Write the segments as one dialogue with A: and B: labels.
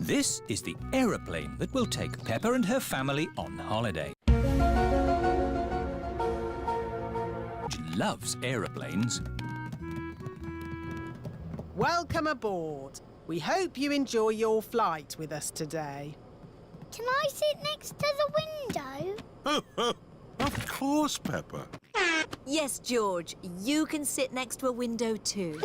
A: This is the aeroplane that will take Peppa and her family on holiday. She loves aeroplanes.
B: Welcome aboard. We hope you enjoy your flight with us today.
C: Can I sit next to the window?
D: Of course, Peppa.
E: Yes, George, you can sit next to a window too.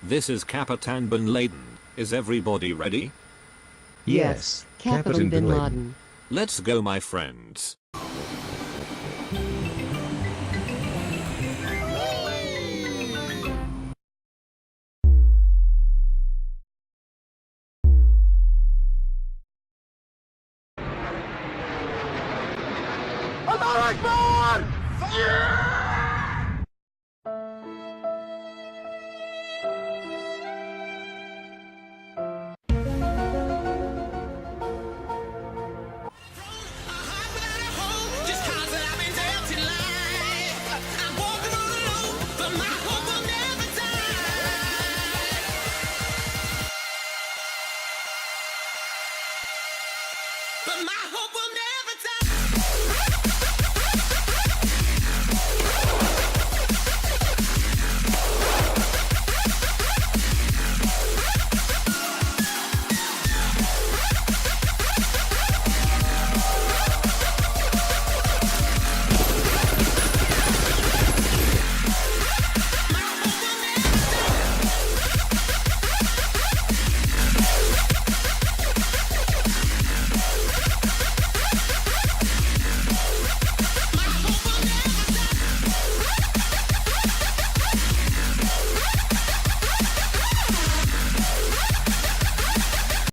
F: This is Capitan Bin Laden. Is everybody ready?
G: Yes, Capitan Bin Laden.
F: Let's go, my friends.
D: Allahu Akbar!
H: But my